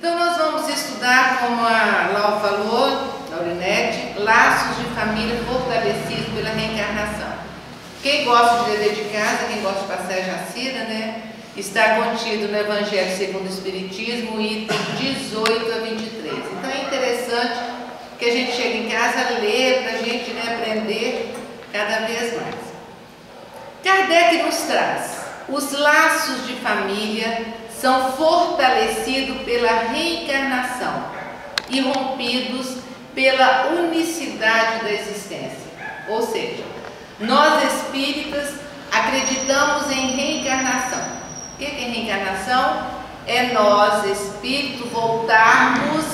Então nós vamos estudar, como a Lau falou, Laurinete, laços de família fortalecidos pela reencarnação. Quem gosta de dever de casa, quem gosta de passar a Jacira, né? Está contido no Evangelho segundo o Espiritismo, item 18 a 23. Então é interessante que a gente chegue em casa, lê, para a gente, né, aprender cada vez mais. Kardec nos traz: os laços de família são fortalecidos pela reencarnação e rompidos pela unicidade da existência. Ou seja, nós espíritas acreditamos em reencarnação. O que é reencarnação? É nós, espírito, voltarmos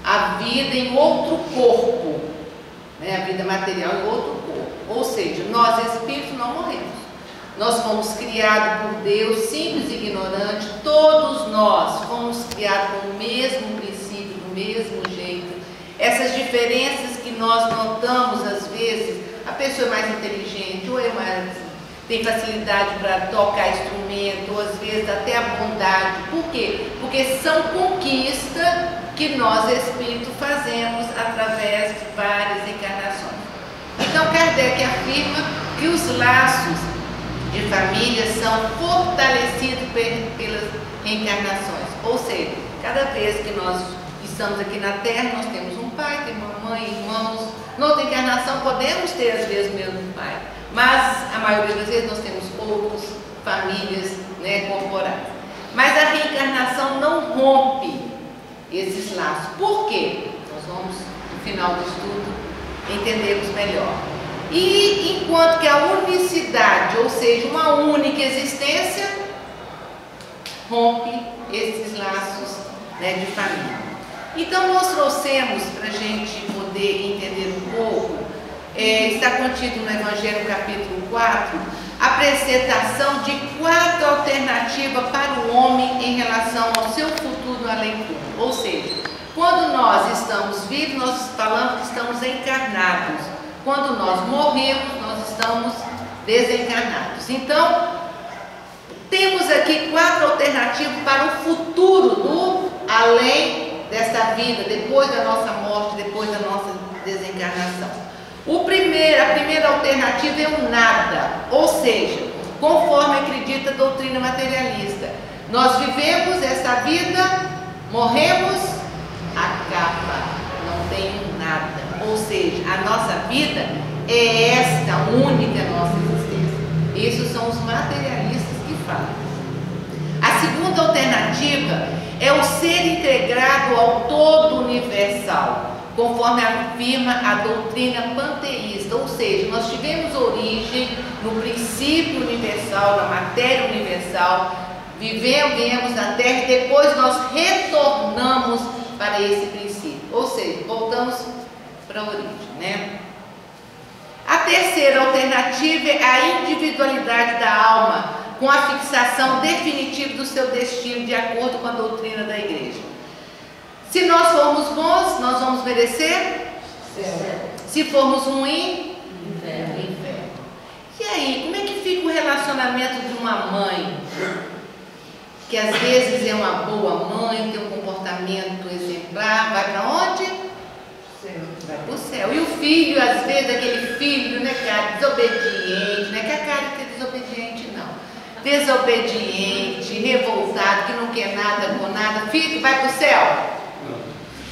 a vida em outro corpo, né? A vida material em outro corpo. Ou seja, nós, espíritos, não morremos. Nós fomos criados por Deus, simples e ignorantes. Todos nós fomos criados com o mesmo princípio, do mesmo jeito. Essas diferenças que nós notamos às vezes, a pessoa é mais inteligente, ou é mais, tem facilidade para tocar instrumento, ou às vezes até a bondade. Por quê? Porque são conquistas que nós, espíritos, fazemos através de várias encarnações. Então Kardec afirma que os laços de família são fortalecidos pelas reencarnações. Ou seja, cada vez que nós estamos aqui na Terra, nós temos um pai, temos uma mãe, irmãos. Noutra encarnação podemos ter às vezes o mesmo pai, mas a maioria das vezes nós temos outras famílias, né, corporais. Mas a reencarnação não rompe esses laços. Por quê? Nós vamos, no final do estudo, entendermos melhor. E enquanto que a unicidade, ou seja, uma única existência, rompe esses laços, né, de família. Então nós trouxemos, para a gente poder entender um pouco, está contido no Evangelho capítulo 4, a apresentação de 4 alternativas para o homem em relação ao seu futuro no além-túmulo. Ou seja, quando nós estamos vivos, nós falamos que estamos encarnados. Quando nós morremos, nós estamos desencarnados. Então, temos aqui 4 alternativas para o futuro do além desta vida, depois da nossa morte, depois da nossa desencarnação. A primeira alternativa é o nada, ou seja, conforme acredita a doutrina materialista. Nós vivemos essa vida, morremos, acaba, não tem nada. Ou seja, a nossa vida é esta única nossa existência. Esses são os materialistas que falam. A segunda alternativa é o ser integrado ao todo universal, conforme afirma a doutrina panteísta. Ou seja, nós tivemos origem no princípio universal, na matéria universal, viemos na Terra e depois nós retornamos para esse princípio. Ou seja, voltamos para a origem, né? A terceira alternativa é a individualidade da alma, com a fixação definitiva do seu destino, de acordo com a doutrina da Igreja. Se nós formos bons, nós vamos merecer? Se formos ruins, inferno. E aí, como é que fica o relacionamento de uma mãe, que às vezes é uma boa mãe, tem um comportamento exemplar, vai para onde? Vai para o céu. E o filho, às vezes, aquele filho, né, cara, desobediente, né, que a cara que é desobediente, não. Desobediente, revoltado, que não quer nada com nada, vai para o céu.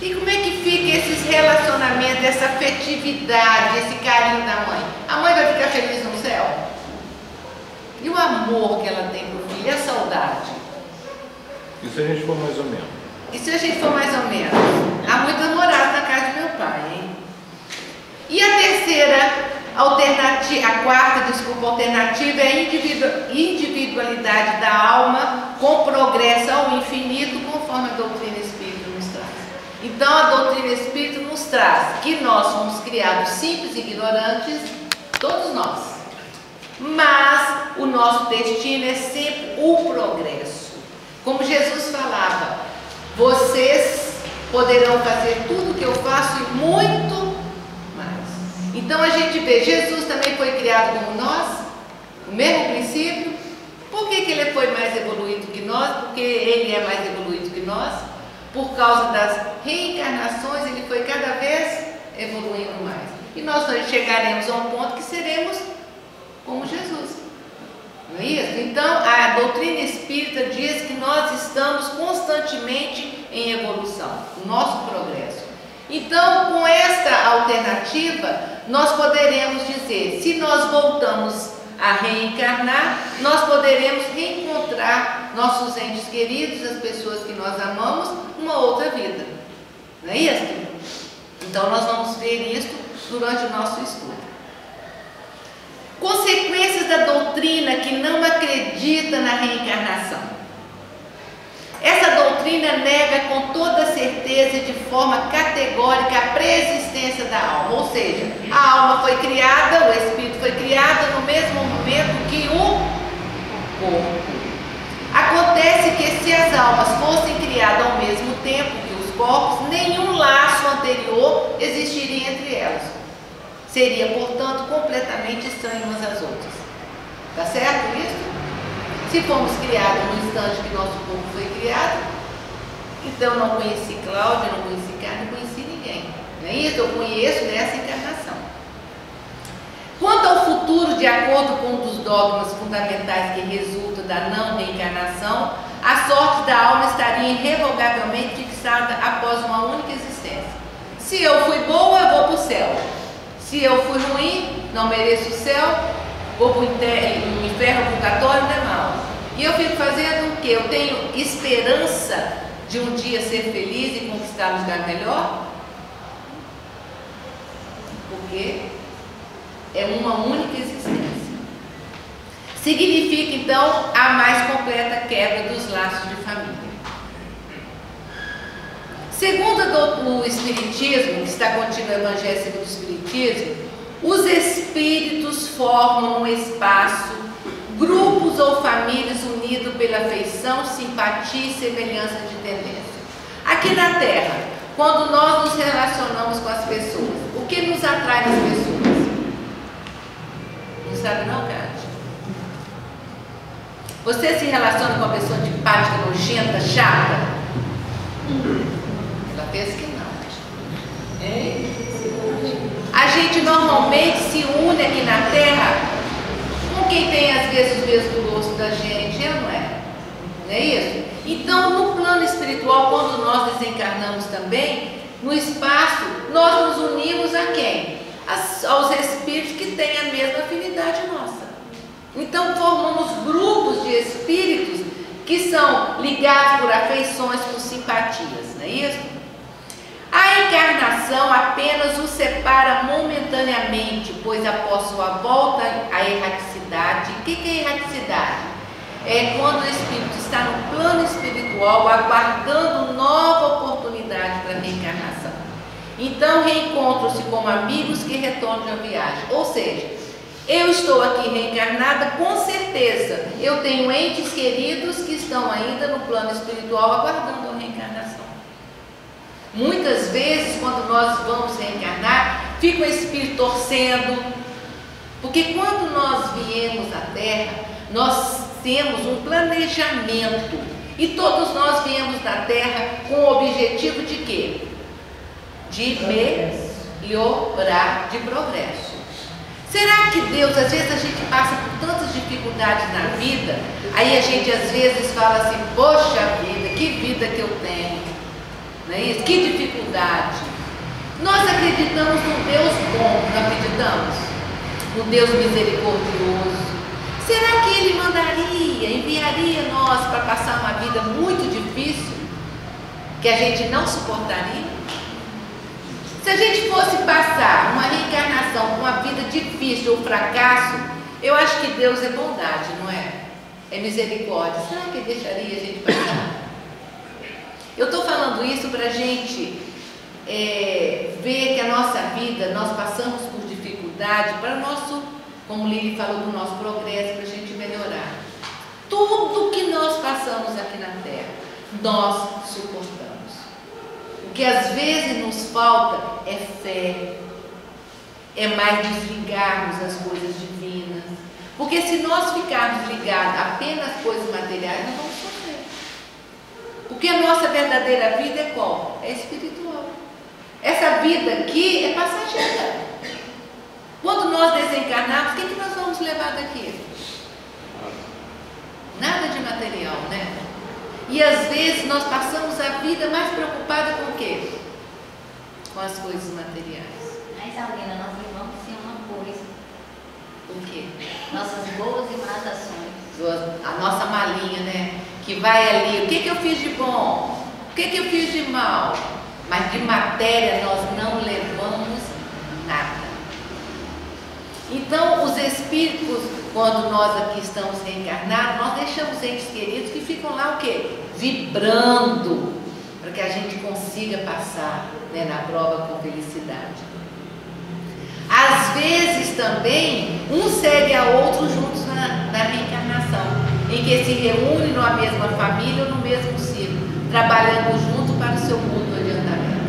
E como é que fica esses relacionamentos, essa afetividade, esse carinho da mãe? A mãe vai ficar feliz no céu? E o amor que ela tem pro filho, e a saudade? E se a gente for mais ou menos? E se a gente for mais ou menos? Há muito namorado na casa do meu pai, hein? E a terceira alternativa, a quarta, alternativa é a individualidade da alma com progresso ao infinito, conforme a doutrina espírita nos traz. Então a doutrina espírita nos traz que nós somos criados simples e ignorantes, todos nós. Mas o nosso destino é sempre o progresso. Como Jesus falava, vocês poderão fazer tudo o que eu faço e muito mais. Então a gente vê, Jesus também foi criado como nós, o mesmo princípio. Por que ele foi mais evoluído que nós? Porque ele é mais evoluído que nós. por causa das reencarnações, ele foi cada vez evoluindo mais. E nós chegaremos a um ponto que seremos como Jesus. Não é isso? Então, a doutrina espírita diz que nós estamos constantemente em evolução, o nosso progresso. Então, com esta alternativa, nós poderemos dizer, se nós voltamos a reencarnar, nós poderemos reencontrar nossos entes queridos, as pessoas que nós amamos, numa outra vida. Não é isso? Então, nós vamos ver isso durante o nosso estudo. Consequências da doutrina que não acredita na reencarnação. Essa doutrina nega com toda certeza e de forma categórica a preexistência da alma, ou seja, a alma foi criada, o espírito foi criado no mesmo momento que o corpo. Acontece que se as almas fossem criadas ao mesmo tempo que os corpos, nenhum laço anterior existiria entre elas. Seria, portanto, completamente estranho umas às outras. Tá certo isso? Se fomos criados no instante que nosso corpo foi criado, então não conheci Cláudia, não conheci Carmen, não conheci ninguém. Não é isso? Eu conheço nessa encarnação. Quanto ao futuro, de acordo com um dos dogmas fundamentais que resulta da não reencarnação, a sorte da alma estaria irrevogavelmente fixada após uma única existência. Se eu fui boa, eu vou para o céu. Se eu fui ruim, não mereço o céu, vou para o inferno, purgatório, não é mal. E eu fico fazendo o quê? Eu tenho esperança de um dia ser feliz e conquistar um lugar melhor? Porque é uma única existência. Significa, então, a mais completa quebra dos laços de família. Segundo o Espiritismo, que está contido no Evangelho segundo o Espiritismo, os espíritos formam no espaço grupos ou famílias unidos pela afeição, simpatia e semelhança de tendência. Aqui na Terra, quando nós nos relacionamos com as pessoas, o que nos atrai nas pessoas? Não sabe não, Cátia? Você se relaciona com uma pessoa antipática, nojenta, chata? Ela pensa que não. A gente normalmente se une aqui na Terra com quem tem às vezes o mesmo gosto da gente, não é? Não é isso? Então, no plano espiritual, quando nós desencarnamos também, no espaço, nós nos unimos a quem? Aos espíritos que têm a mesma afinidade nossa. Então, formamos grupos de espíritos que são ligados por afeições, por simpatias, não é isso? A encarnação apenas os separa momentaneamente, pois após sua volta à erraticidade. O que é erraticidade? É quando o espírito está no plano espiritual aguardando nova oportunidade para a reencarnação. Então reencontram-se como amigos que retornam de uma viagem. Ou seja, eu estou aqui reencarnada, com certeza eu tenho entes queridos que estão ainda no plano espiritual aguardando a reencarnação. Muitas vezes, quando nós vamos reencarnar, fica o espírito torcendo, porque quando nós viemos à Terra, nós temos um planejamento, e todos nós viemos na Terra com o objetivo de quê? De melhorar, de progresso. Será que Deus, às vezes a gente passa por tantas dificuldades na vida, aí a gente às vezes fala assim, poxa vida, que vida que eu tenho. Não é isso? Que dificuldade. Nós acreditamos no Deus bom, não acreditamos? No Deus misericordioso. Será que Ele enviaria nós para passar uma vida muito difícil, que a gente não suportaria? Se a gente fosse passar uma reencarnação com uma vida difícil ou fracasso, eu acho que Deus é bondade, não é? É misericórdia. Será que Ele deixaria a gente passar? Eu estou falando isso para a gente ver que a nossa vida, nós passamos por dificuldade para o nosso, como Lili falou, do nosso progresso, para a gente melhorar. Tudo que nós passamos aqui na Terra, nós suportamos. O que às vezes nos falta é fé, é mais desligarmos as coisas divinas. Porque se nós ficarmos ligados apenas às coisas materiais, nós vamos sofrer. Porque a nossa verdadeira vida é qual? É espiritual. Essa vida aqui é passageira. Quando nós desencarnarmos, o que nós vamos levar daqui? Nada de material, né? E às vezes nós passamos a vida mais preocupada com o quê? Com as coisas materiais. Mas, Alina, nós levamos sim uma coisa. O quê? Nossas boas e más ações. A nossa malinha, né? Que vai ali, o que eu fiz de bom? O que eu fiz de mal? Mas de matéria nós não levamos nada. Então, os espíritos, quando nós aqui estamos reencarnados, nós deixamos entes queridos que ficam lá o quê? Vibrando, para que a gente consiga passar, né, na prova com felicidade. Às vezes também, um segue a outro juntos na reencarnação, em que se reúnem numa mesma família ou no mesmo círculo, trabalhando junto para o seu mútuo adiantamento.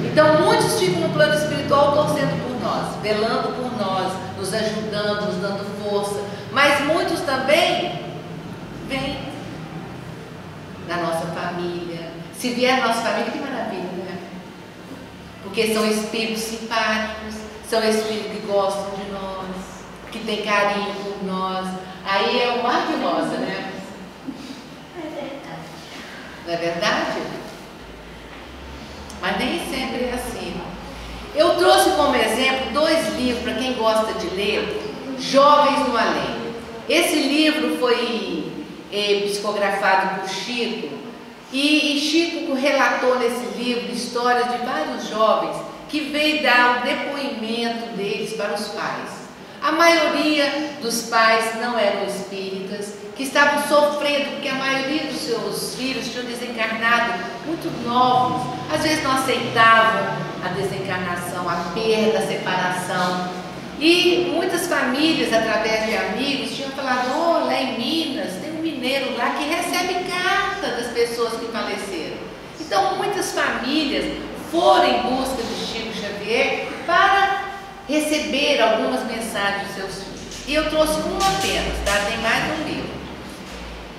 Então, muitos ficam no plano espiritual torcendo por nós, velando por nós, nos ajudando, nos dando força, mas muitos também vêm na nossa família. Se vier na nossa família, que maravilha, né? Porque são espíritos simpáticos, são espíritos que gostam de nós, que têm carinho por nós. Aí é o mar de rosa, né? É verdade. Não é verdade? Mas nem sempre é assim. Eu trouxe como exemplo 2 livros para quem gosta de ler, Jovens no Além. Esse livro foi psicografado por Chico, e Chico relatou nesse livro histórias de vários jovens que veio dar o depoimento deles para os pais. A maioria dos pais não eram espíritas, que estavam sofrendo, porque a maioria dos seus filhos tinham desencarnado muito novos, às vezes não aceitavam a desencarnação, a perda, a separação. E muitas famílias, através de amigos, tinham falado: oh, lá em Minas tem um mineiro lá que recebe carta das pessoas que faleceram. Então muitas famílias foram em busca de Chico Xavier para receber algumas mensagens dos seus filhos. E eu trouxe uma apenas, tá? Tem mais um livro.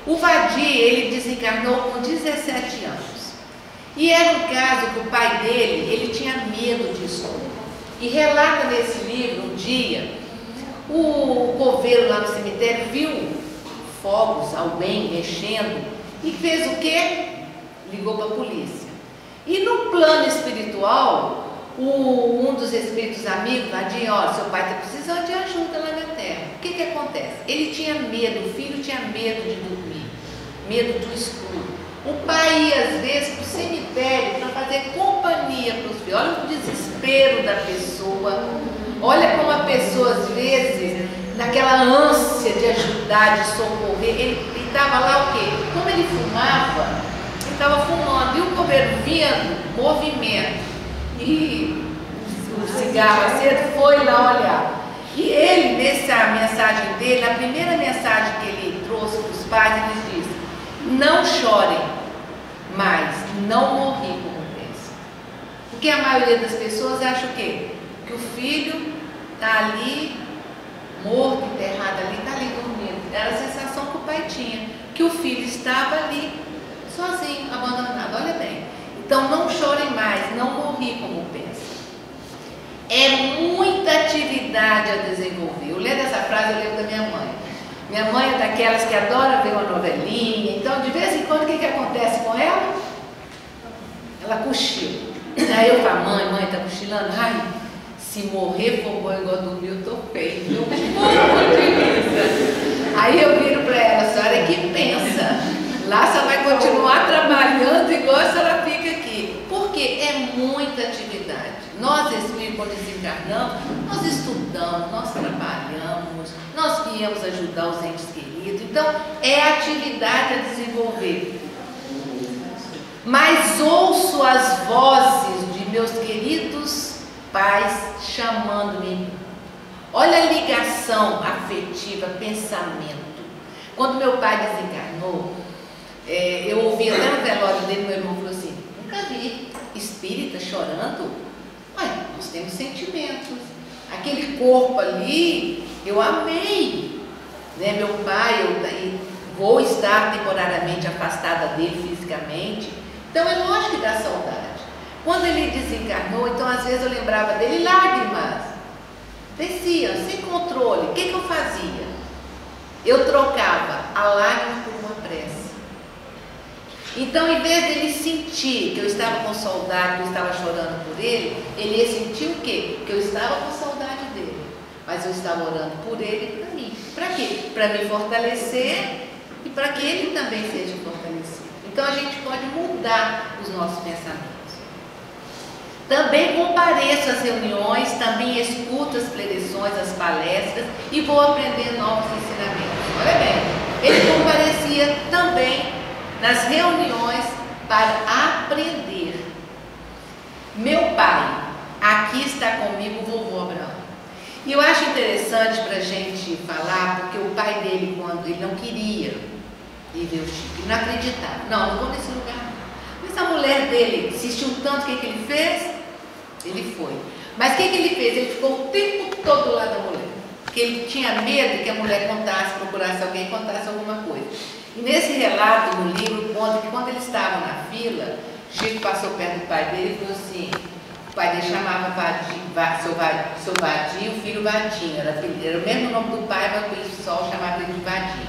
O Vadi, ele desencarnou com 17 anos. E era um caso que o pai dele, ele tinha medo de escuro. E relata nesse livro, um dia, o coveiro lá no cemitério viu fogos, alguém mexendo, e fez o quê? Ligou para a polícia. E no plano espiritual, um dos espíritos amigos lá disse: ó, seu pai está precisando de ajuda lá na terra. O que acontece? Ele tinha medo, o filho tinha medo de dormir, medo do escuro. O pai ia às vezes para o cemitério para fazer companhia para os filhos. Olha o desespero da pessoa, olha como a pessoa às vezes, naquela ânsia de ajudar, de socorrer, ele estava lá o quê? Como ele fumava, ele estava fumando, e o coveiro vendo movimento, e o cigarro aceso, foi lá olhar. E ele, nessa mensagem dele, a primeira mensagem que ele trouxe para os pais, ele disse: não chorem, mas não morri como pensa. Porque a maioria das pessoas acha o quê? Que o filho está ali, morto, enterrado ali, está ali dormindo. Era a sensação que o pai tinha, que o filho estava ali, sozinho, abandonado. Olha bem. Então não chorem mais, não morri como pensa. É muita atividade a desenvolver. Eu lendo essa frase, eu lembro da minha mãe. Minha mãe é daquelas que adora ver uma novelinha, então de vez em quando o que acontece com ela? Ela cochila. Aí eu falo: mãe, tá cochilando? Ai, se morrer for bom igual dormir, eu tô feio, eu morro de risa. Aí eu viro para ela: a senhora é que pensa. Lá você vai continuar trabalhando igual a senhora fica aqui. Porque é muita atividade. Nós, espíritos, quando desencarnamos, nós estudamos, nós trabalhamos, nós viemos ajudar os entes queridos. Então, é atividade a desenvolver. Mas ouço as vozes de meus queridos pais chamando-me. Olha a ligação afetiva, pensamento. Quando meu pai desencarnou, eu ouvi até no velório dele, meu irmão falou assim: nunca vi espírita chorando. Ué, nós temos sentimentos. Aquele corpo ali, eu amei, né? Meu pai, eu vou estar temporariamente afastada dele fisicamente, Então é lógico que dá saudade. Quando ele desencarnou, então às vezes eu lembrava dele, lágrimas desciam, sem controle. O que eu fazia? Eu trocava a lágrima por uma prece. Então, em vez dele sentir que eu estava com saudade, que eu estava chorando por ele, ele ia sentir o quê? Que eu estava com saudade dele. Mas eu estava orando por ele e para mim. Para quê? Para me fortalecer e para que ele também seja fortalecido. Então, a gente pode mudar os nossos pensamentos. Também compareço às reuniões, também escuto as preleções, as palestras e vou aprender novos ensinamentos. Olha bem, ele comparecia também nas reuniões para aprender. Meu pai, aqui está comigo o vovô Abraão. E eu acho interessante para a gente falar, porque o pai dele, quando ele não queria ir ver o Chico, ele não acreditava. Não vou nesse lugar. Mas a mulher dele insistiu tanto, o que ele fez? Ele foi. Mas o que ele fez? Ele ficou o tempo todo do lado da mulher. Porque ele tinha medo que a mulher contasse, procurasse alguém e contasse alguma coisa. E nesse relato, no livro, conta que quando eles estavam na fila, Chico passou perto do pai dele e falou assim, o pai dele chamava seu Vadio, o filho Vadinho, era o mesmo nome do pai, mas o pessoal chamava ele de Vadinho.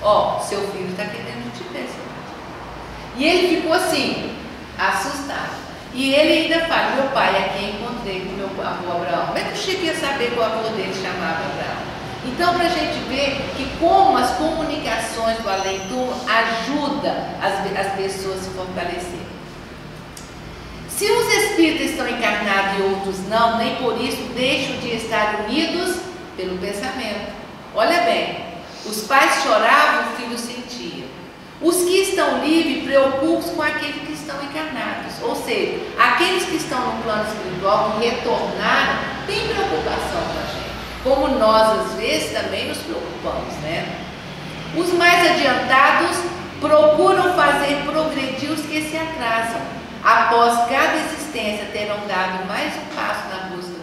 Ó, seu filho está querendo te ver, seu Vadinho. E ele ficou assim, assustado. E ele ainda fala, meu pai aqui encontrei com meu avô Abraão. Como é que o Chico ia saber que o avô dele chamava Abraão? Então, para a gente ver que como as comunicações do além-túmulo ajudam as pessoas a se fortalecerem. Se uns espíritos estão encarnados e outros não, nem por isso deixam de estar unidos pelo pensamento. Olha bem, os pais choravam, o filho sentia. Os que estão livres preocupam-se com aqueles que estão encarnados. Ou seja, aqueles que estão no plano espiritual, que retornaram, têm preocupação com a gente. Como nós, às vezes, também nos preocupamos, né? Os mais adiantados procuram fazer progredir os que se atrasam. Após cada existência, terão dado mais um passo na busca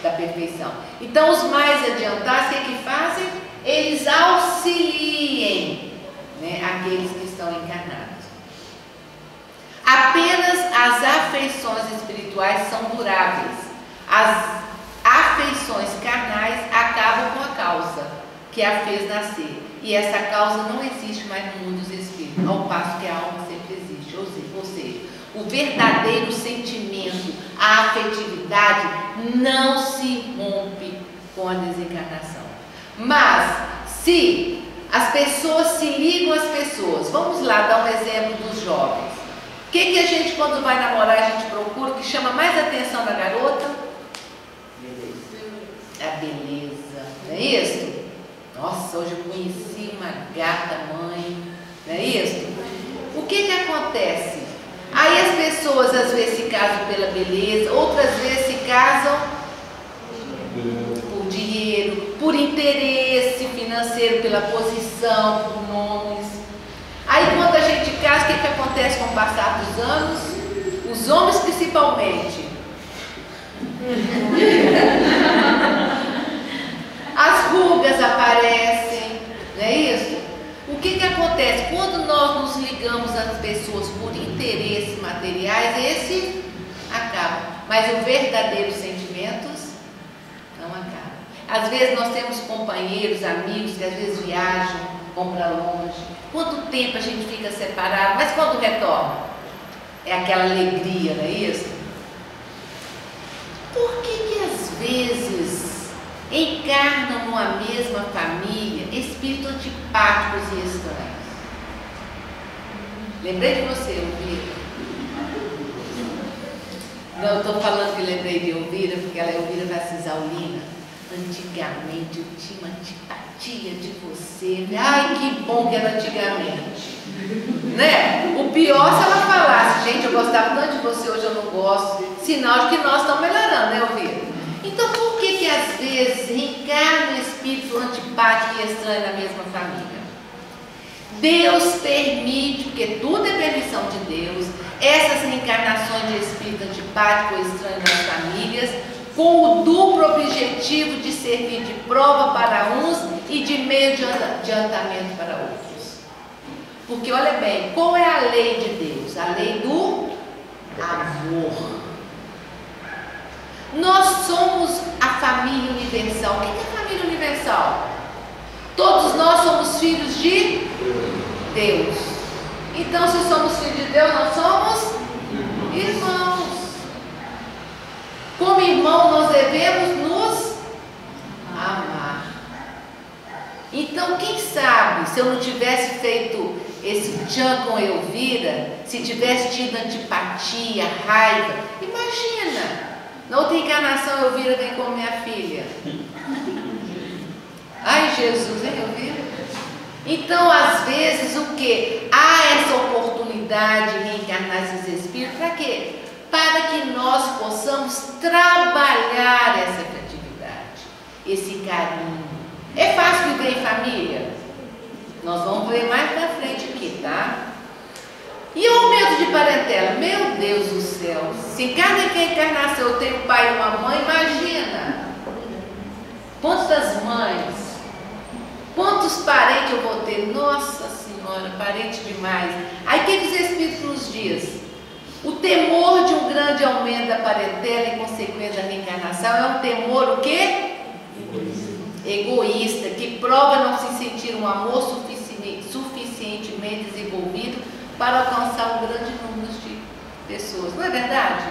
da perfeição. Então, os mais adiantados, o que fazem? Eles auxiliem, né, aqueles que estão encarnados. Apenas as afeições espirituais são duráveis. As afeições carnais acabam com a causa que a fez nascer. E essa causa não existe mais no mundo dos espíritos, ao passo que a alma sempre existe. Ou seja, o verdadeiro sentimento, a afetividade não se rompe com a desencarnação. Mas, se as pessoas se ligam às pessoas, vamos lá dar um exemplo dos jovens. O que a gente, quando vai namorar, a gente procura, que chama mais atenção da garota? A beleza, não é isso? Nossa, hoje eu conheci uma gata mãe, não é isso? O que acontece? Aí as pessoas às vezes se casam pela beleza, outras vezes se casam por dinheiro, por interesse financeiro, pela posição, por nomes. Aí quando a gente casa, o que acontece com o passar dos anos? Os homens principalmente. As rugas aparecem, não é isso? O que acontece? Quando nós nos ligamos às pessoas por interesses materiais, esse acaba. Mas os verdadeiros sentimentos não acabam. Às vezes nós temos companheiros, amigos que às vezes viajam, vão para longe. Quanto tempo a gente fica separado, mas quando retorna? É aquela alegria, não é isso? Por que às vezes encarnam numa mesma família espíritos antipáticos e estranhos? Lembrei de você, Elvira? Não, eu estou falando que lembrei de Elvira, porque ela é Elvira Vacisaulina. Antigamente eu tinha uma antipatia de você. Ai, que bom que era antigamente. Né? O pior se ela falasse, gente, eu gostava tanto de você, hoje eu não gosto. Sinal de que nós estamos melhorando, né, Elvira? Então, por que às vezes reencarna um espírito antipático e estranho na mesma família? Deus permite, porque tudo é permissão de Deus, essas reencarnações de espírito antipático ou estranho nas famílias, com o duplo objetivo de servir de prova para uns e de meio de adiantamento para outros. Porque olha bem, qual é a lei de Deus? A lei do amor. Nós somos a família universal. O que é a família universal? Todos nós somos filhos de Deus. Então, se somos filhos de Deus, nós somos irmãos. Como irmão, nós devemos nos amar. Então, quem sabe, se eu não tivesse feito esse tchan com Elvira, se tivesse tido antipatia, raiva, imagina, na outra encarnação Elvira vem como minha filha. Ai, Jesus, hein, Elvira? Então, às vezes, o que? Há essa oportunidade de reencarnar esses espíritos, para quê? Para que nós possamos trabalhar essa criatividade, esse carinho. É fácil viver em família? Nós vamos ver mais pra frente aqui, tá? E o aumento de parentela? Meu Deus do céu! Se em cada encarnação eu tenho um pai e uma mãe, imagina! Quantas mães, quantos parentes eu vou ter? Nossa Senhora, parente demais. Aí o que os Espíritos nos diz? O temor de um grande aumento da parentela em consequência da reencarnação é um temor o quê? Egoísta, que prova não se sentir um amor suficientemente desenvolvido para alcançar um grande número de pessoas. Não é verdade?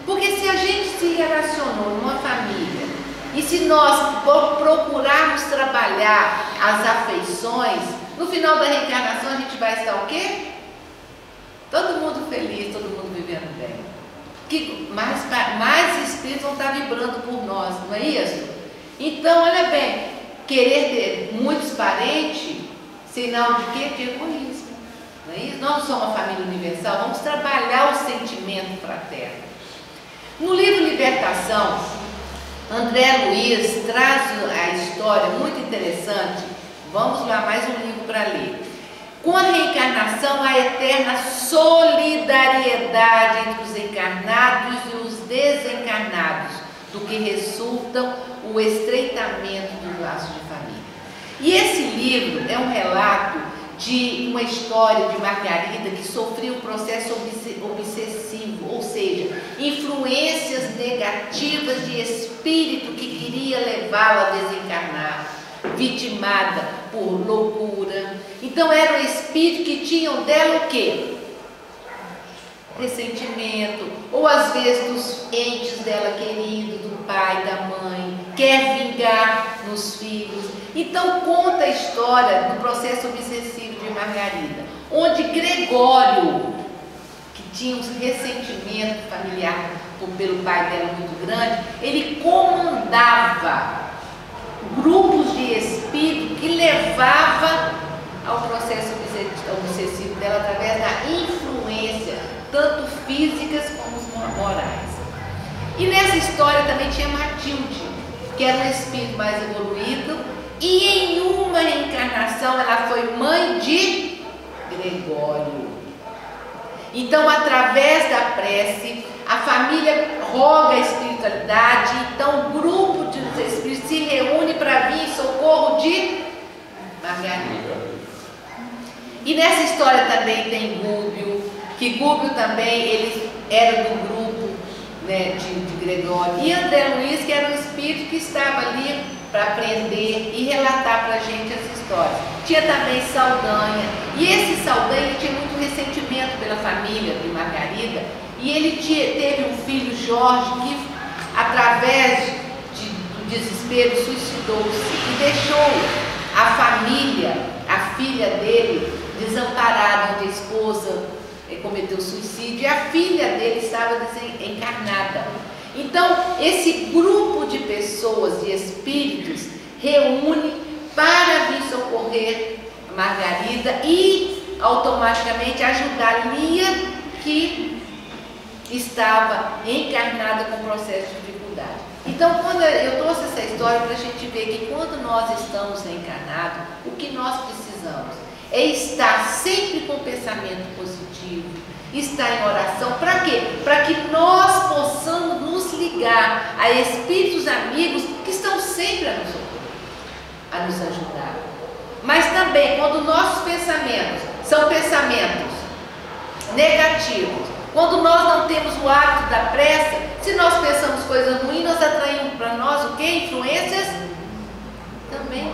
Porque se a gente se relacionou numa família e se nós procurarmos trabalhar as afeições, no final da reencarnação a gente vai estar o quê? Todo mundo feliz, todo mundo vivendo bem. Que mais espíritos vão estar vibrando por nós, não é isso? Então, olha bem, querer ter muitos parentes, sinal de quê? De egoísmo, não é isso? Nós não somos uma família universal, vamos trabalhar o sentimento fraterno. No livro Libertação, André Luiz traz a história muito interessante. Vamos lá, mais um livro para ler. Com a reencarnação, a eterna solidariedade entre os encarnados e os desencarnados, do que resultam o estreitamento dos laços de família. E esse livro é um relato de uma história de Margarida que sofreu um processo obsessivo, ou seja, influências negativas de espírito que queria levá-la a desencarnar, vitimada por loucura. Então era um espírito que tinham dela o quê? Ressentimento, ou às vezes dos entes dela queridos, do pai, da mãe, quer vingar nos filhos. Então conta a história do processo obsessivo de Margarida, onde Gregório, que tinha um ressentimento familiar pelo pai dela muito grande, ele comandava grupos de espírito que levava ao processo obsessivo dela através da influência, tanto físicas como morais. E nessa história também tinha Matilde, que era um espírito mais evoluído, e em uma reencarnação ela foi mãe de Gregório. Então, através da prece, a família roga a espiritualidade, então o grupo de espíritos se reúne para vir em socorro de Margarida. E nessa história também tem Gúbio, que Gúbio também ele era do grupo, né, de Gregório. E André Luiz, que era um espírito que estava ali para aprender e relatar para a gente as histórias. Tinha também Saldanha, e esse Saldanha tinha muito ressentimento pela família de Margarida, e ele teve um filho, Jorge, que através do desespero suicidou-se e deixou a família, a filha dele, desamparada, onde a esposa cometeu suicídio, e a filha dele estava desencarnada. Então, esse grupo de pessoas, de espíritos, reúne para vir socorrer Margarida e automaticamente ajudar Lia, que estava encarnada com processo de dificuldade. Então, quando eu trouxe essa história para a gente ver que quando nós estamos encarnados, o que nós precisamos é estar sempre com pensamento positivo, estar em oração. Para quê? Para que nós possamos nos ligar a espíritos amigos que estão sempre a nos socorrer, a nos ajudar. Mas também, quando nossos pensamentos são pensamentos negativos, quando nós não temos o hábito da pressa, se nós pensamos coisas ruins, nós atraímos para nós o quê? Influências também.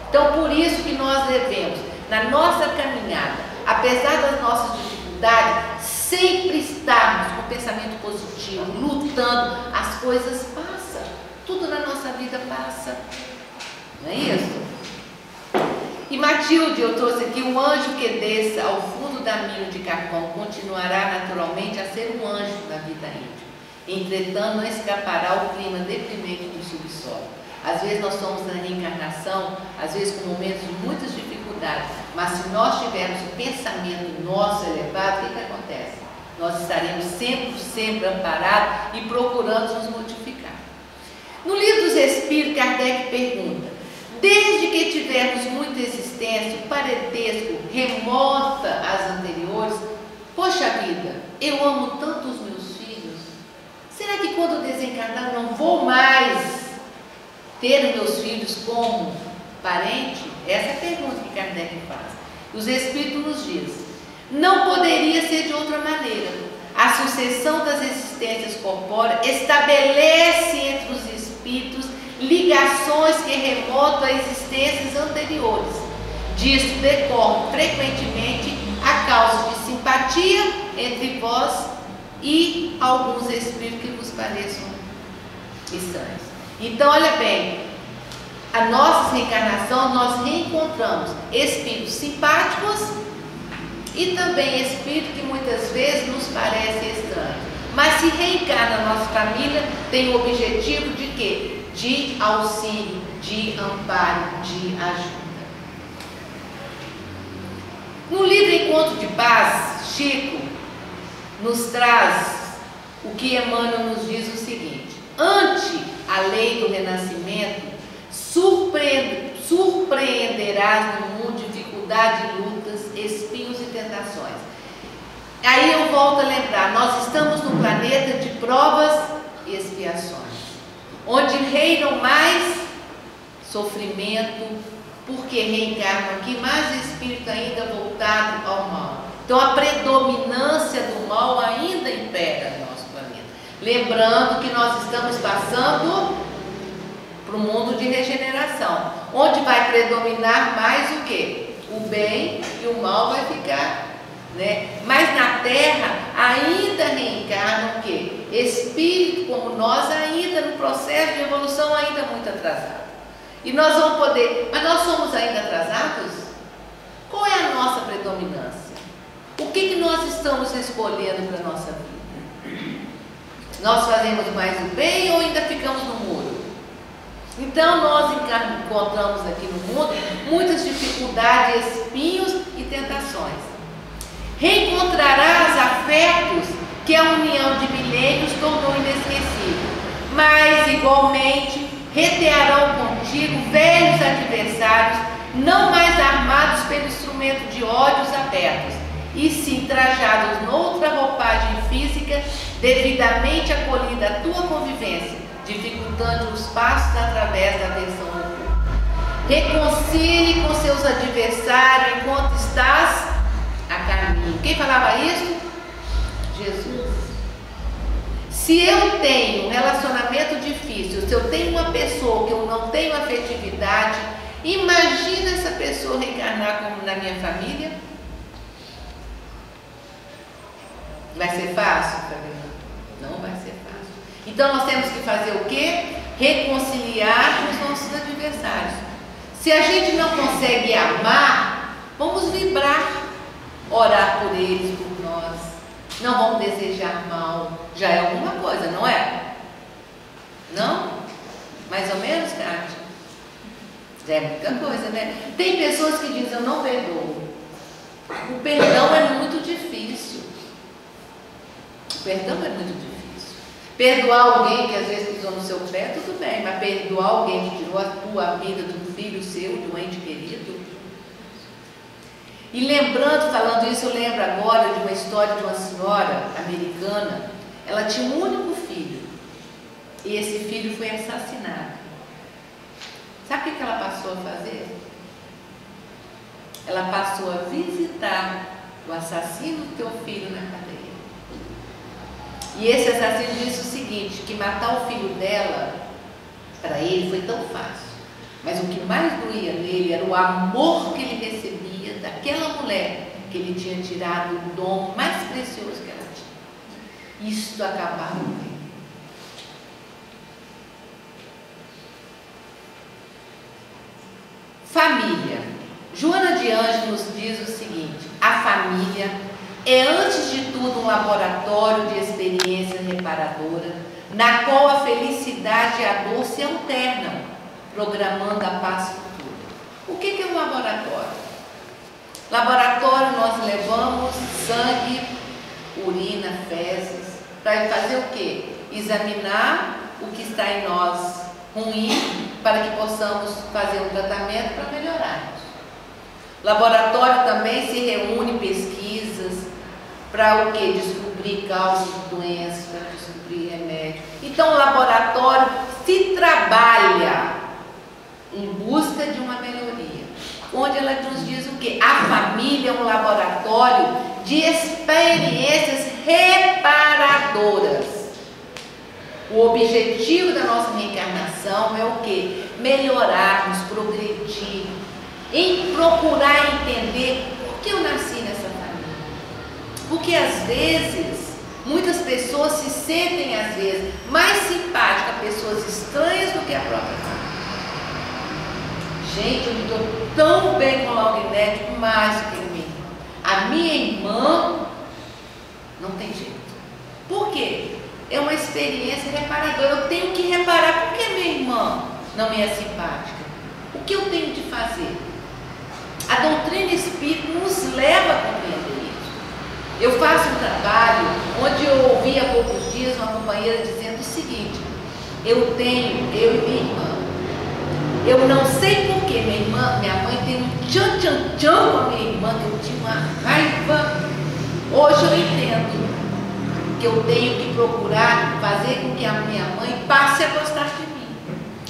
Então, por isso que nós devemos, na nossa caminhada, apesar das nossas dificuldades, sempre estarmos com pensamento positivo, lutando. As coisas passam, tudo na nossa vida passa. Não é isso? E Matilde, eu trouxe aqui: um anjo que desça ao fundo da mina de carvão continuará naturalmente a ser um anjo da vida íntima. Entretanto, não escapará ao clima deprimente do subsolo. Às vezes nós somos na reencarnação, às vezes com momentos de muitas dificuldades, mas se nós tivermos o pensamento nosso elevado, o que acontece? Nós estaremos sempre amparados e procurando nos modificar. No Livro dos Espíritos, Kardec pergunta: desde que tivermos muita existência, o parentesco remota às anteriores, poxa vida, eu amo tanto os meus filhos, será que quando desencarnar não vou mais ter meus filhos como parente? Essa é a pergunta que Kardec faz. Os Espíritos nos dizem: não poderia ser de outra maneira. A sucessão das existências corpóreas estabelece entre os espíritos ligações que remontam a existências anteriores. Disso decorre frequentemente a causa de simpatia entre vós e alguns espíritos que vos pareçam estranhos. Então, olha bem, a nossa reencarnação, nós reencontramos espíritos simpáticos e também espíritos que muitas vezes nos parecem estranhos. Mas se reencarna na nossa família, tem o objetivo de quê? De auxílio, de amparo, de ajuda. No livro Encontro de Paz, Chico nos traz o que Emmanuel nos diz o seguinte: ante a lei do renascimento, surpreenderás no mundo dificuldade, lutas, espinhos e tentações. Aí eu volto a lembrar, nós estamos num planeta de provas e expiações, onde reinam mais sofrimento, porque reencarnam aqui mais espírito ainda voltado ao mal. Então a predominância do mal ainda impera no nosso planeta. Lembrando que nós estamos passando para o mundo de regeneração, onde vai predominar mais o quê? O bem, e o mal vai ficar, né? Mas na Terra ainda reencarnam o quê? Espírito como nós, ainda no processo de evolução, ainda muito atrasado. E nós vamos poder, mas nós somos ainda atrasados? Qual é a nossa predominância? O que nós estamos escolhendo para a nossa vida? Nós fazemos mais o bem ou ainda ficamos no muro? Então nós encontramos aqui no mundo muitas dificuldades, espinhos e tentações. Reencontrarás afetos que a união de milênios tornou inesquecível, mas igualmente retearão contigo velhos adversários, não mais armados pelo instrumento de ódios abertos, e sim trajados noutra roupagem física, devidamente acolhida à tua convivência, dificultando os passos através da aversão do corpo. Reconcilie com seus adversários enquanto estás a caminho. Quem falava isso? Jesus. Se eu tenho um relacionamento difícil, se eu tenho uma pessoa que eu não tenho afetividade, imagina essa pessoa reencarnar como na minha família. Vai ser fácil para mim? Não vai ser fácil. Então nós temos que fazer o quê? Reconciliar com os nossos adversários. Se a gente não consegue amar, vamos vibrar, orar por eles, por nós. Não vamos desejar mal. Já é alguma coisa, não é? Não? Mais ou menos, Kátia? Já é muita coisa, né? Tem pessoas que dizem: eu não perdoo. O perdão é muito difícil. O perdão é muito difícil. Perdoar alguém que às vezes pisou no seu pé, tudo bem, mas perdoar alguém que tirou a tua vida de um filho seu, de um ente querido. E lembrando, falando isso, eu lembro agora de uma história de uma senhora americana. Ela tinha um único filho e esse filho foi assassinado. Sabe o que ela passou a fazer? ela passou a visitar o assassino do teu filho na cadeia. E esse assassino disse o seguinte, que matar o filho dela, para ele foi tão fácil. Mas o que mais doía nele era o amor que ele recebia daquela mulher que ele tinha tirado o dom mais precioso que ela tinha. Isto acabava com ele. Família. Joana de Ângeles nos diz o seguinte: a família é antes de tudo um laboratório de experiência reparadora, na qual a felicidade e a dor se alternam, programando a paz futura. O que é um laboratório? Laboratório, nós levamos sangue, urina, fezes, para fazer o quê? Examinar o que está em nós ruim, para que possamos fazer um tratamento para melhorarmos. Laboratório também se reúne pesquisas para o quê? Descobrir causas de doenças, para descobrir remédio. Então o laboratório se trabalha em busca de uma melhoria. Onde ela nos diz o quê? A família é um laboratório de experiências reparadoras. O objetivo da nossa reencarnação é o quê? Melhorarmos, progredir, em procurar entender por que eu nasci nessa família. Porque às vezes, muitas pessoas se sentem às vezes mais simpáticas a pessoas estranhas do que a própria família. Gente, eu me dou tão bem com a Laurinete, mais do que a minha irmã. A minha irmã não tem jeito. Por quê? É uma experiência reparadora. Eu tenho que reparar por que a minha irmã não me é simpática. O que eu tenho de fazer? A doutrina espírita nos leva a compreender isso. Eu faço um trabalho onde eu ouvi há poucos dias uma companheira dizendo o seguinte: eu e minha irmã, eu não sei por que minha mãe tem um tchan-tchan-tchan com a minha irmã, que eu tinha uma raiva. Hoje eu entendo que eu tenho que procurar fazer com que a minha mãe passe a gostar de mim,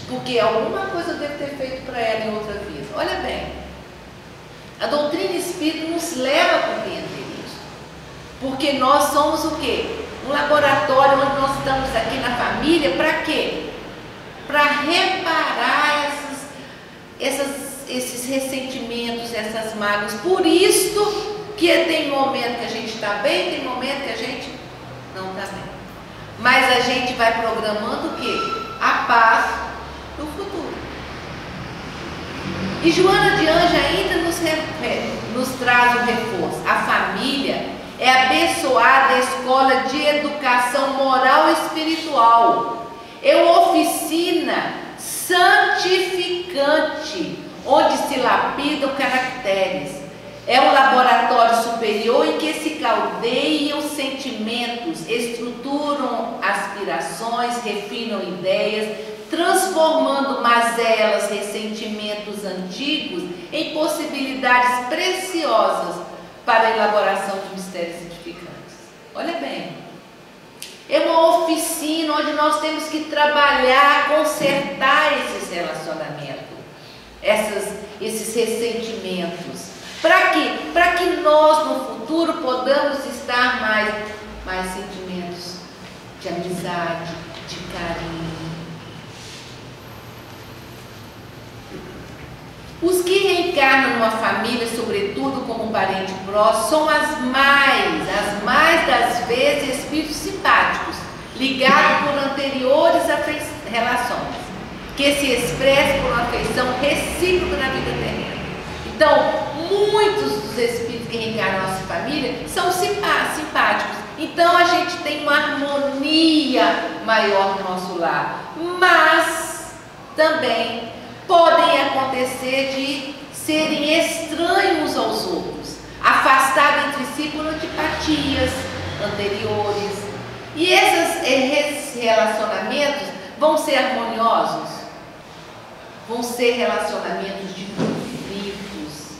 porque alguma coisa eu devo ter feito para ela em outra vida. Olha bem, a doutrina espírita nos leva a compreender isso, porque nós somos o quê? Um laboratório onde nós estamos aqui na família, para quê? Para reparar esses ressentimentos, essas mágoas. Por isso que tem momento que a gente está bem, tem momento que a gente não está bem. Mas a gente vai programando o quê? A paz no futuro. E Joana de Ângeles ainda nos traz um reforço. A família é a abençoada escola de educação moral e espiritual. É uma oficina santificante, onde se lapidam caracteres. É um laboratório superior em que se caldeiam sentimentos, estruturam aspirações, refinam ideias, transformando mazelas, ressentimentos antigos em possibilidades preciosas para a elaboração de mistérios edificantes. Olha bem, é uma oficina onde nós temos que trabalhar, consertar esses relacionamentos, esses ressentimentos. Para quê? Para que nós no futuro podamos estar mais sentimentos de amizade, de carinho. Os que reencarnam numa família, sobretudo como parente próximo, são as mais das vezes espíritos simpáticos, ligados por anteriores relações, que se expressam por uma afeição recíproca na vida terrena. Então, muitos dos espíritos que reencarnam na nossa família são simpáticos. Então, a gente tem uma harmonia maior no nosso lar. Mas, também, podem acontecer de serem estranhos aos outros, afastados entre si por antipatias anteriores. E esses relacionamentos vão ser harmoniosos? Vão ser relacionamentos de conflitos,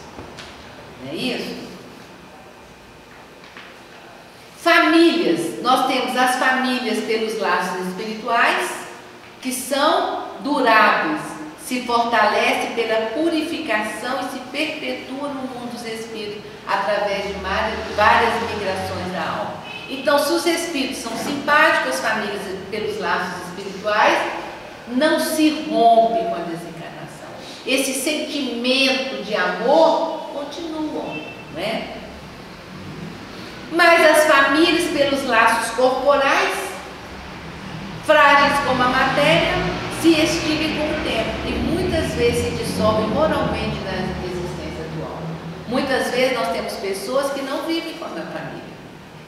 não é isso? Famílias, nós temos as famílias pelos laços espirituais, que são duráveis, se fortalece pela purificação e se perpetua no mundo dos espíritos através de várias migrações da alma. Então, se os espíritos são simpáticos às famílias pelos laços espirituais, não se rompe com a desencarnação. Esse sentimento de amor continua, não é? Mas as famílias pelos laços corporais, frágeis como a matéria, se extinguem com o tempo e muitas vezes se dissolvem moralmente na existência atual. Muitas vezes nós temos pessoas que não vivem com a família,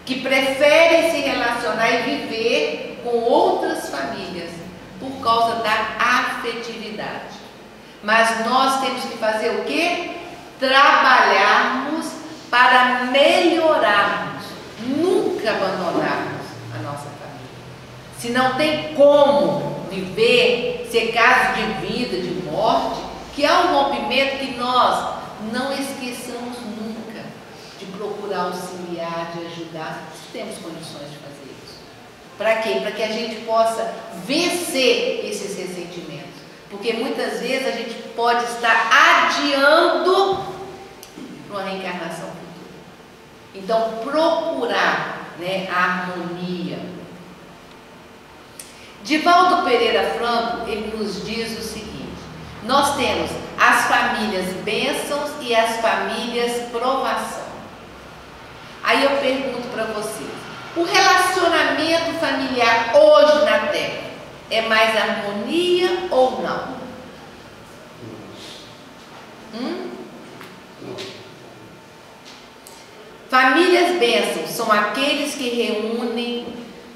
que preferem se relacionar e viver com outras famílias por causa da afetividade. Mas nós temos que fazer o quê? Trabalharmos para melhorarmos, nunca abandonarmos a nossa família. Se não tem como viver, ser caso de vida, de morte, que há um rompimento que nós não esqueçamos nunca de procurar auxiliar, de ajudar, se temos condições de fazer isso. Para quê? Para que a gente possa vencer esses ressentimentos. Porque muitas vezes a gente pode estar adiando uma reencarnação futura. Então, procurar, né, a harmonia. Divaldo Pereira Franco, ele nos diz o seguinte: nós temos as famílias bênçãos e as famílias provação. Aí eu pergunto para vocês, o relacionamento familiar hoje na Terra é mais harmonia ou não? Famílias bênçãos são aqueles que reúnem,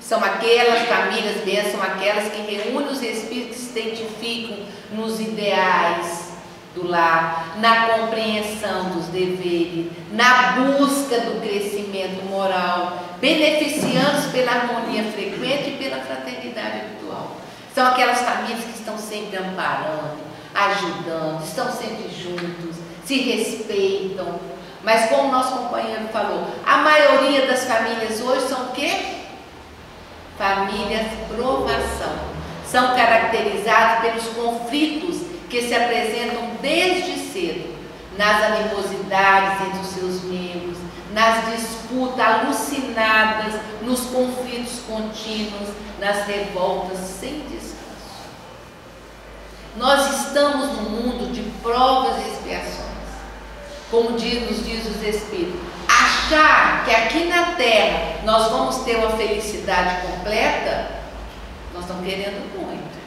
são aquelas famílias bênçãos, são aquelas que reúnem os espíritos que se identificam nos ideais do lar, na compreensão dos deveres, na busca do crescimento moral, beneficiando-se pela harmonia frequente e pela fraternidade habitual. São aquelas famílias que estão sempre amparando, ajudando, estão sempre juntos, se respeitam. Mas como o nosso companheiro falou, a maioria das famílias hoje são o quê? Famílias provação. São caracterizadas pelos conflitos que se apresentam desde cedo, nas animosidades entre os seus membros, nas disputas alucinadas, nos conflitos contínuos, nas revoltas sem descanso. Nós estamos num mundo de provas e expiações. Como nos diz os Espíritos, achar que aqui na Terra nós vamos ter uma felicidade completa, nós estamos querendo muito.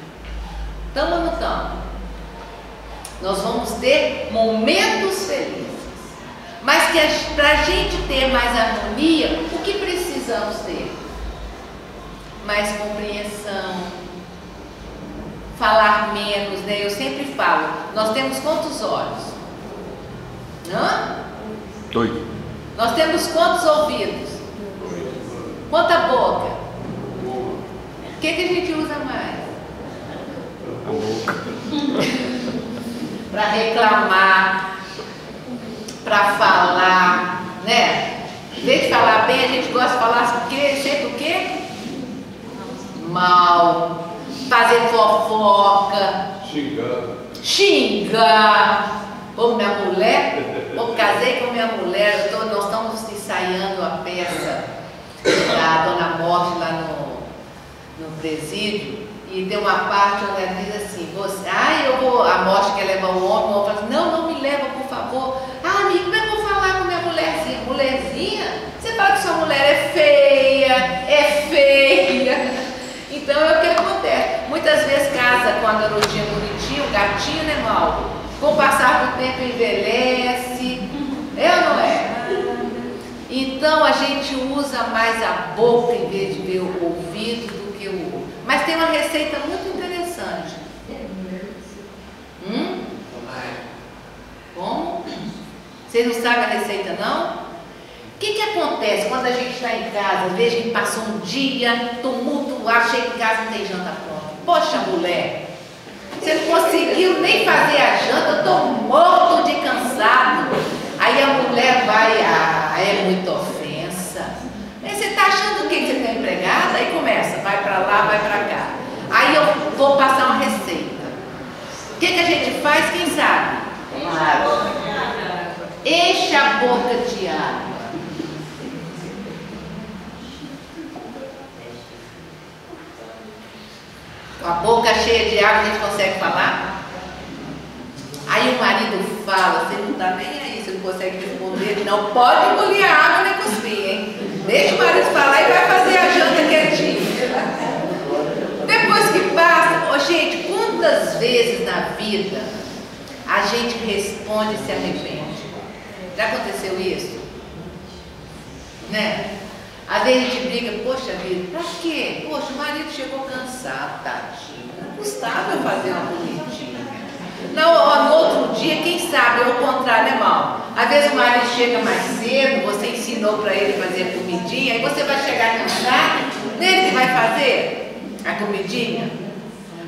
Estamos ou não estamos? Nós vamos ter momentos felizes. Mas que para a gente ter mais harmonia, o que precisamos ter? Mais compreensão, falar menos, né? Eu sempre falo, nós temos quantos olhos? Hã? 2. Nós temos quantos ouvidos? Quanta boca? O que a gente usa mais? A boca. Para reclamar, para falar, né? Em vez de falar bem, a gente gosta de falar o quê? Sempre o quê? Mal, fazer fofoca, xingar. Como minha mulher, eu casei com minha mulher, nós estamos ensaiando a peça da Dona Morte lá no presídio, e tem uma parte onde ela diz assim, a Morte quer levar o homem fala assim, não me leva, por favor. Amigo, como é que eu vou falar com minha mulherzinha? Mulherzinha? Você fala que sua mulher é feia. Então é o que acontece. Muitas vezes casa com a garotinha bonitinha, o gatinho, né, Mauro? Com o passar do tempo envelhece, é ou não é? Então a gente usa mais a boca em vez de ver o ouvido do que o olho. Mas tem uma receita muito interessante. Como? Vocês não sabem a receita, não? O que acontece quando a gente está em casa, às vezes a gente passou um dia tumultuado, chega em casa e não tem janta pronta? Poxa, mulher, você não conseguiu nem fazer a janta, eu estou morto de cansado. Aí a mulher vai, é muita ofensa. Aí você está achando o quê? Que você está empregada? Aí começa, vai para lá, vai para cá. Aí eu vou passar uma receita. O que que a gente faz, quem sabe? Água. Enche a boca de água. Com a boca cheia de água, a gente consegue falar? Aí o marido fala, você não está nem aí, você não consegue responder, não pode engolir a água nem cuspir, hein? Deixa o marido falar e vai fazer a janta quietinho. Depois que passa, gente, quantas vezes na vida a gente responde e se arrepende? Já aconteceu isso? Né? Às vezes a gente briga, poxa vida, pra quê? Poxa, o marido chegou cansado, tadinho. Não custava eu fazer uma comidinha. No outro dia, quem sabe, é o contrário, né, mal? Às vezes o marido chega mais cedo, você ensinou para ele fazer a comidinha, aí você vai chegar cansado, nele que vai fazer a comidinha?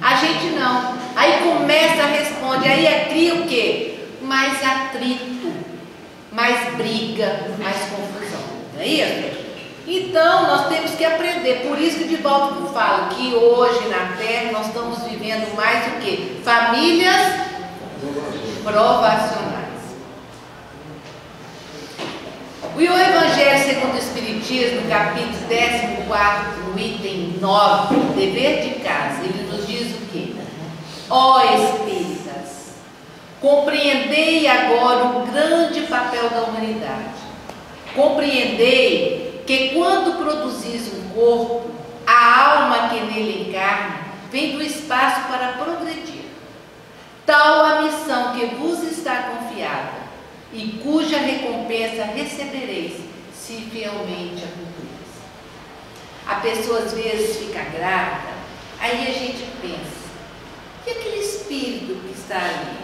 A gente não. Aí começa a responder, aí cria o quê? Mais atrito, mais briga, mais confusão. Não é isso? Então, nós temos que aprender. Por isso que de volta eu falo que hoje na Terra nós estamos vivendo mais o quê? Famílias provacionais. O Evangelho segundo o Espiritismo, no capítulo 14, no item 9, dever de casa, ele nos diz o quê? Ó espíritas, compreendei agora o grande papel da humanidade. Compreendei que quando produzis um corpo, a alma que nele encarna vem do espaço para progredir. Tal a missão que vos está confiada e cuja recompensa recebereis se fielmente a cumprires. A pessoa às vezes fica grávida, aí a gente pensa, e aquele espírito que está ali?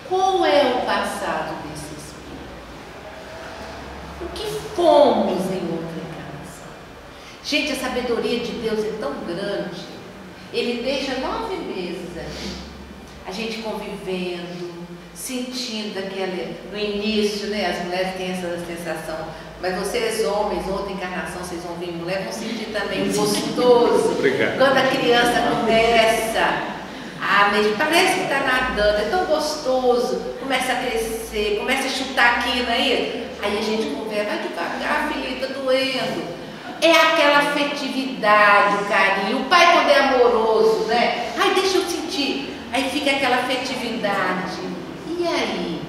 Qual é o passado desse espírito? O que fomos em outra encarnação? Gente, a sabedoria de Deus é tão grande, Ele deixa 9 meses ali, a gente convivendo, sentindo aquele, no início, né, as mulheres têm essa sensação, mas vocês homens, outra encarnação, vocês vão vir mulher, vão sentir também gostoso. Obrigado. Quando a criança começa parece que está nadando, é tão gostoso, começa a crescer, começa a chutar aqui, não é isso? Aí a gente conversa, vai devagar, filho, está doendo. É aquela afetividade, o carinho. O pai, quando é amoroso, né? Ai, deixa eu sentir. Aí fica aquela afetividade. E aí?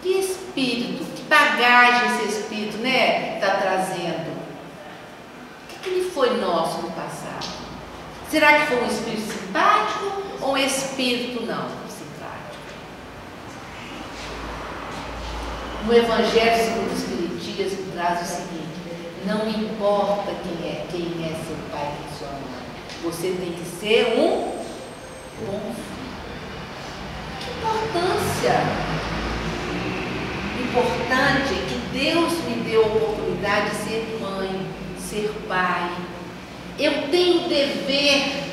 Que espírito, que bagagem esse espírito, né, está trazendo? O que ele foi nosso no passado? Será que foi um espírito simpático ou um espírito não simpático? No Evangelho segundo o Espiritismo traz o seguinte: não importa quem é seu pai e sua mãe, você tem que ser um bom filho. Que importância! Importante é que Deus me deu a oportunidade de ser mãe, ser pai. Eu tenho o dever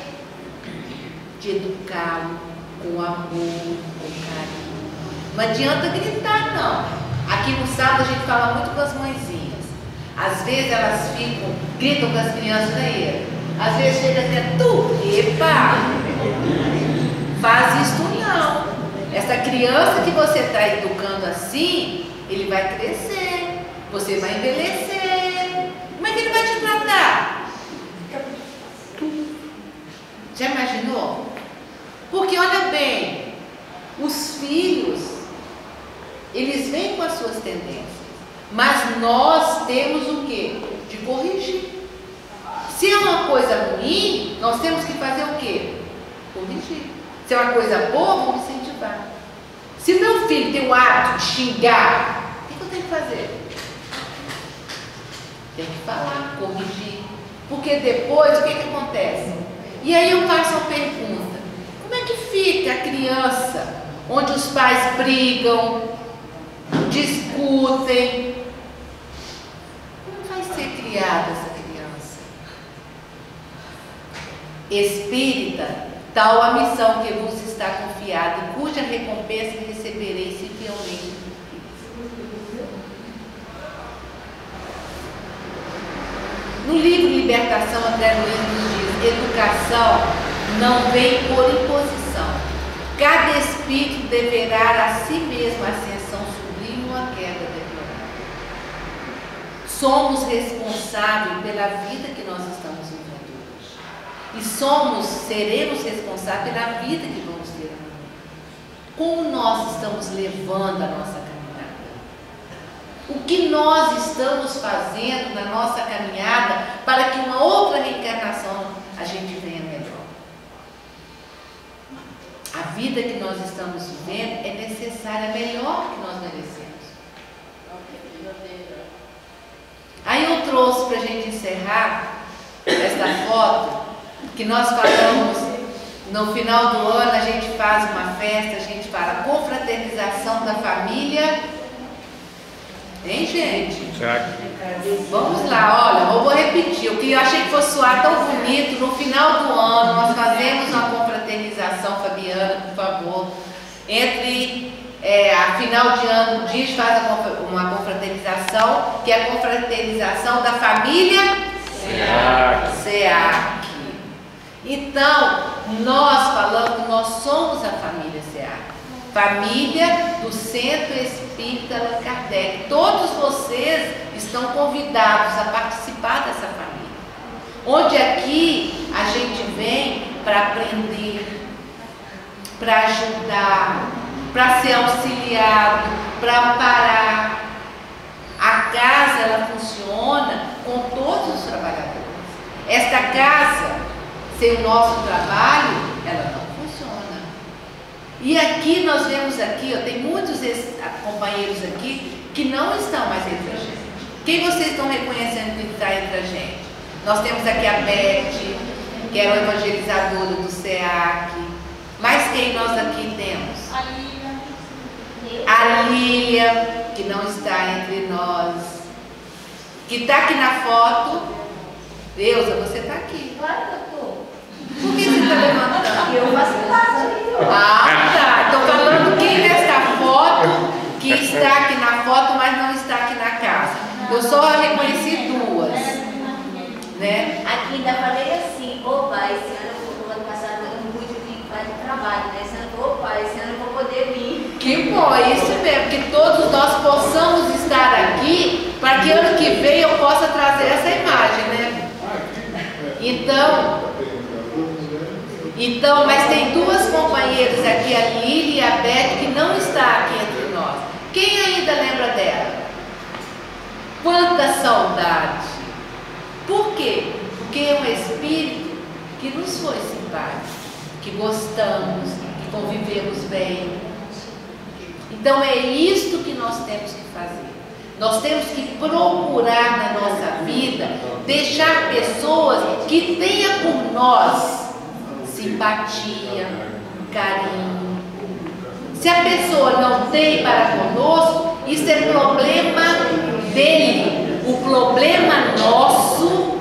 de educá-lo com amor, com carinho. Não adianta gritar, não. Aqui no sábado a gente fala muito com as mãezinhas. Às vezes elas gritam com as crianças, né? Às vezes chega a dizer, epa, faz isso não. Essa criança que você está educando assim, ele vai crescer, você vai envelhecer. Como é que ele vai te tratar? Já imaginou? Porque olha bem, os filhos, eles vêm com as suas tendências, mas nós temos o quê? De corrigir. Se é uma coisa ruim, nós temos que fazer o quê? Corrigir. Se é uma coisa boa, vamos incentivar. Se o meu filho tem o hábito de xingar, o que eu tenho que fazer? Tem que falar, corrigir. Porque depois, o que acontece? E aí eu faço uma pergunta: como é que fica a criança onde os pais brigam, discutem? Como vai ser criada essa criança? Espírita, tal a missão que vos está confiada, e cuja recompensa recebereis se fielmente. No livro Libertação, André Luiz nos diz: educação não vem por imposição. Cada espírito deverá a si mesmo ascensão sublime ou a queda deplorável. Somos responsáveis pela vida que nós estamos vivendo hoje. E seremos responsáveis pela vida que vamos ter amanhã. Como nós estamos levando a nossa caminhada? O que nós estamos fazendo na nossa caminhada para que uma outra reencarnação a gente venha melhor? A vida que nós estamos vivendo é necessária, é melhor que nós merecemos. Aí eu trouxe para a gente encerrar esta foto, que nós falamos, no final do ano a gente faz uma festa, a gente fala confraternização da família. Hein, gente? Vamos lá, olha, eu vou repetir, eu achei que fosse soar tão bonito. No final do ano nós fazemos uma confraternização, Fabiana, por favor, entre a final de ano, a gente faz uma confraternização, que é a confraternização da família SEAC. Então, nós falamos que nós somos a família SEAC, família do Centro Espírita Allan Kardec. Todos vocês estão convidados a participar dessa família, onde aqui a gente vem para aprender, para ajudar, para ser auxiliado, para amparar. A casa, ela funciona com todos os trabalhadores. Esta casa, sem o nosso trabalho, ela não funciona. E aqui nós vemos aqui, ó, tem muitos companheiros aqui que não estão mais entre a gente. Quem vocês estão reconhecendo que está entre a gente? Nós temos aqui a Beth, que é a evangelizadora do SEAC. Mas quem nós aqui temos? A Lília, que não está entre nós. Que está aqui na foto. Deusa, você está aqui. Claro que eu estou. Por que você está levantando? Eu faço parte. Ah, tá. Estou falando quem nesta foto, que está aqui na foto, mas não está aqui na casa. Eu só reconheci duas, né? Aqui ainda falei assim, ô pai, esse ano eu vou ano passado, eu não pude vir fazer trabalho, né? Esse ano, ô pai, esse ano eu vou poder vir. Que bom, é isso mesmo, que todos nós possamos estar aqui, para que ano que vem eu possa trazer essa imagem, né? Então, mas tem duas companheiras aqui, a Lili e a Beth, que não está aqui entre nós. Quem ainda lembra dela? Quanta saudade! Por quê? Porque é um espírito que nos foi simpático, que gostamos, que convivemos bem. Então é isto que nós temos que fazer. Nós temos que procurar na nossa vida deixar pessoas que tenham por nós simpatia, carinho. Se a pessoa não tem para conosco, isso é problema dele. O problema nosso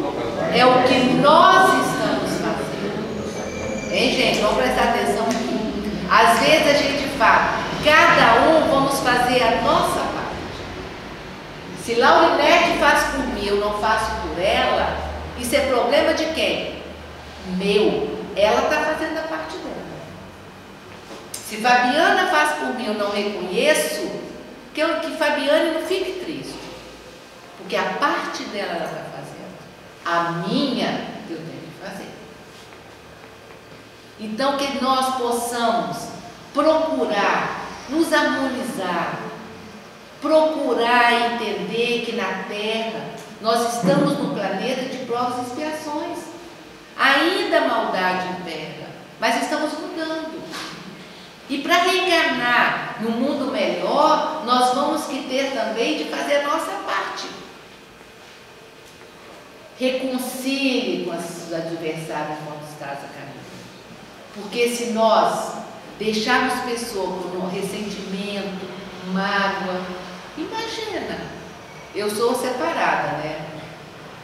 é o que nós estamos fazendo. Hein, gente? Vamos prestar atenção aqui. Às vezes a gente fala, cada um vamos fazer a nossa parte. Se Laurinete faz por mim, eu não faço por ela, isso é problema de quem? Meu. Ela está fazendo a parte dela. Se Fabiana faz por mim, eu não reconheço, que Fabiana não fique triste. Porque a parte dela ela está fazendo. A minha, eu tenho que fazer. Então, que nós possamos procurar nos harmonizar, procurar entender que na Terra nós estamos no planeta de provas e expiações. Ainda a maldade impera, mas estamos mudando. E para reencarnar no mundo melhor, nós vamos que ter também de fazer a nossa parte. Reconcilie com os adversários quando estás a caminho. Porque se nós deixarmos pessoas com ressentimento, mágoa, imagina, eu sou separada, né?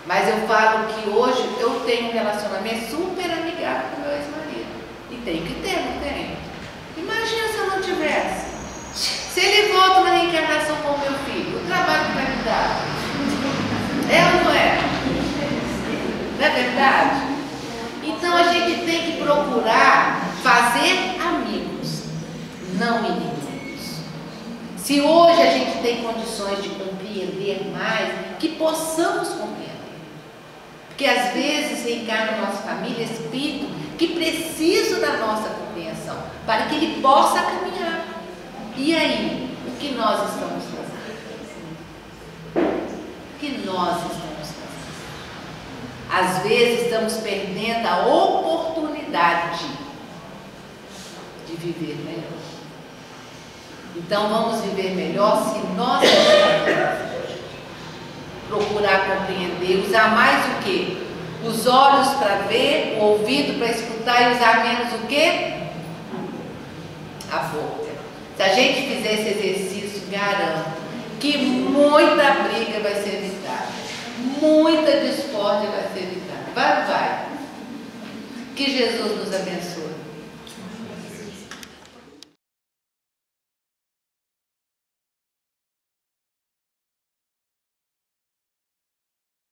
Mas eu falo que hoje eu tenho um relacionamento super amigável com meu ex-marido. E tem que ter, não tem? Imagina se eu não tivesse. Se ele volta na reencarnação com o meu filho, o trabalho que vai me dar. É ou não é? Não é verdade? Então a gente tem que procurar fazer amigos, não inimigos. Se hoje a gente tem condições de compreender mais, que possamos compreender. Porque às vezes encarna na nossa família espírito que precisa da nossa compreensão, para que ele possa caminhar. E aí, o que nós estamos fazendo? O que nós estamos fazendo? Às vezes estamos perdendo a oportunidade de viver melhor. Então vamos viver melhor se nós procurar compreender, usar mais o quê? Os olhos para ver, o ouvido para escutar e usar menos o quê? A boca. Se a gente fizer esse exercício, garanto que muita briga vai ser evitada, muita discórdia vai ser evitada. Vai. Que Jesus nos abençoe.